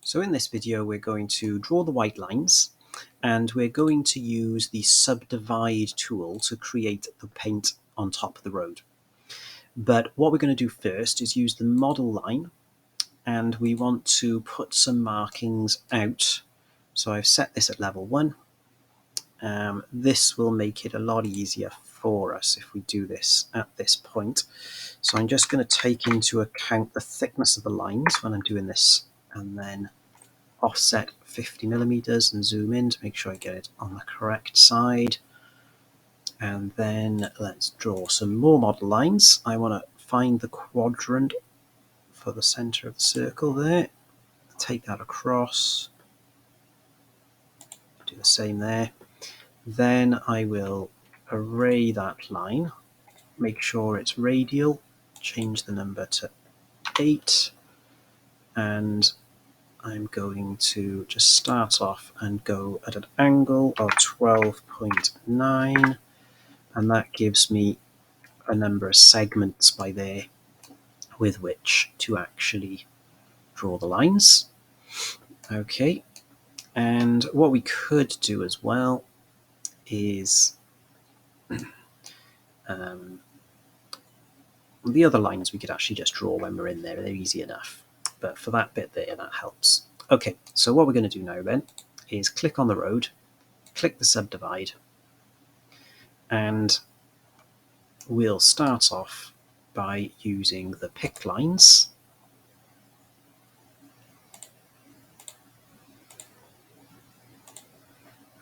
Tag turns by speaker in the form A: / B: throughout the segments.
A: So in this video we're going to draw the white lines and we're going to use the Sub Divide tool to create the paint on top of the road. But what we're going to do first is use the model line, and we want to put some markings out. So I've set this at level 1. This will make it a lot easier for us if we do this at this point. So I'm just going to take into account the thickness of the lines when I'm doing this, and then offset 50 millimeters and zoom in to make sure I get it on the correct side. And then let's draw some more model lines. I want to find the quadrant for the center of the circle there, take that across, do the same there. Then I will array that line, make sure it's radial, change the number to 8, and I'm going to just start off and go at an angle of 12.9, and that gives me a number of segments by there with which to actually draw the lines. Okay, and what we could do as well is the other lines we could actually just draw when we're in there. They're easy enough, but for that bit there, that helps. Okay, so what we're going to do now then is click on the road, click the subdivide, and we'll start off by using the pick lines.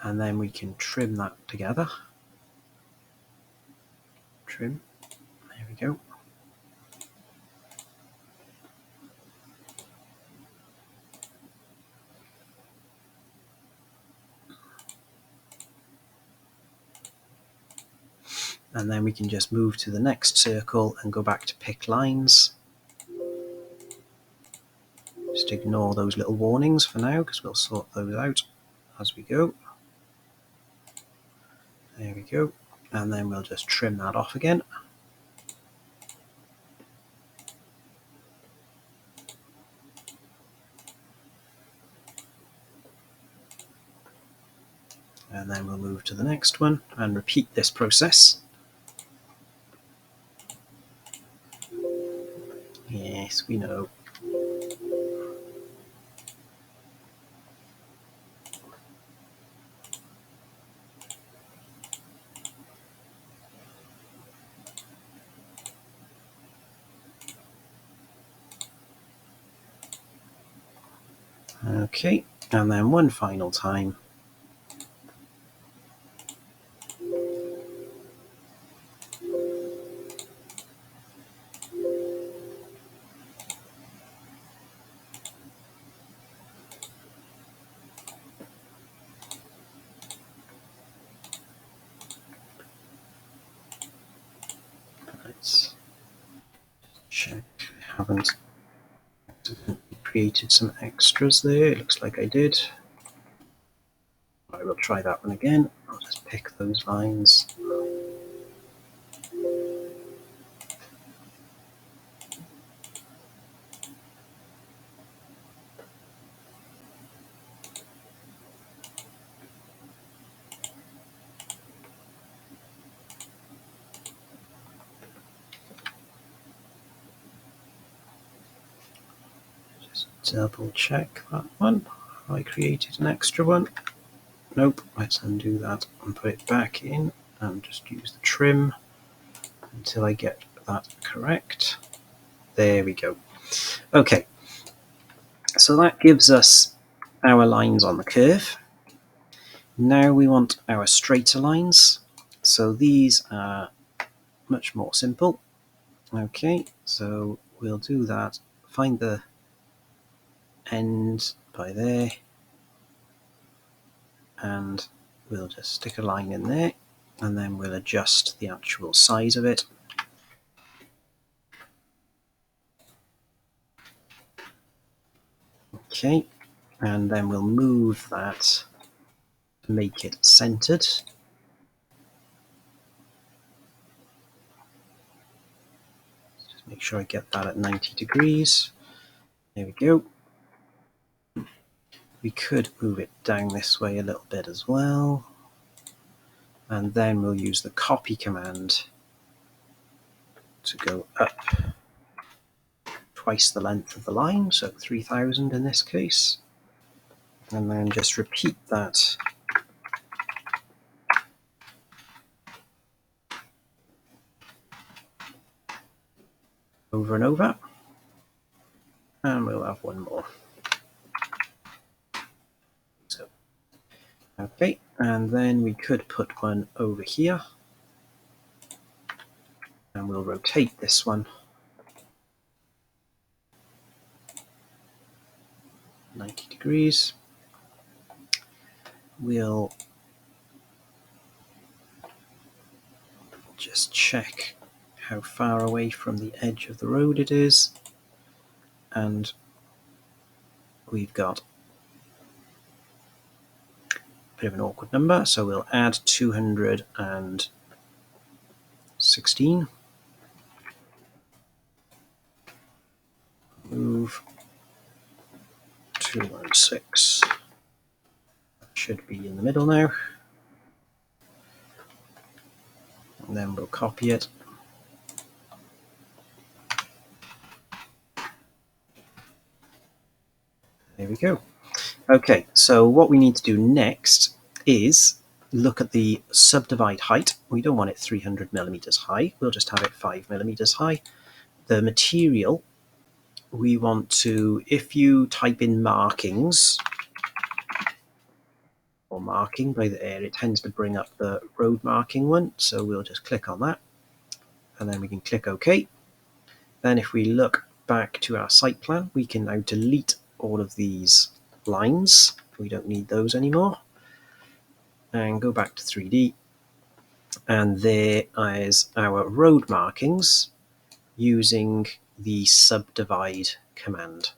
A: And then we can trim that together. Trim, there we go. And then we can just move to the next circle and go back to pick lines. Just ignore those little warnings for now, because we'll sort those out as we go. There we go. And then we'll just trim that off again. And then we'll move to the next one and repeat this process. Yes, we know. Okay, and then one final time. Let's check I haven't created some extras there. It looks like I did. I will try that one again. I'll just pick those lines. Just double check that one. Have I created an extra one? Nope. Let's undo that and put it back in and just use the trim until I get that correct. There we go. Okay, so that gives us our lines on the curve. Now we want our straighter lines. So these are much more simple. Okay, so we'll do that. Find the end by there, and we'll just stick a line in there, and then we'll adjust the actual size of it. Okay, and then we'll move that to make it centered. Just make sure I get that at 90 degrees. There we go. We could move it down this way a little bit as well. And then we'll use the copy command to go up twice the length of the line, so 3000 in this case. And then just repeat that over and over. And we'll have one more. So, okay, and then we could put one over here. And we'll rotate this one 90 degrees. We'll just check how far away from the edge of the road it is. And we've got a bit of an awkward number, so we'll add 216. Move 216. Should be in the middle now. And then we'll copy it. There we go. Okay, so what we need to do next is look at the subdivide height. We don't want it 300 millimeters high. We'll just have it 5 millimeters high. The material, we want to, if you type in markings, or marking by the air, it tends to bring up the road marking one. So we'll just click on that. And then we can click OK. Then if we look back to our site plan, we can now delete all of these lines. We don't need those anymore. And go back to 3D. And there is our road markings using the subdivide command.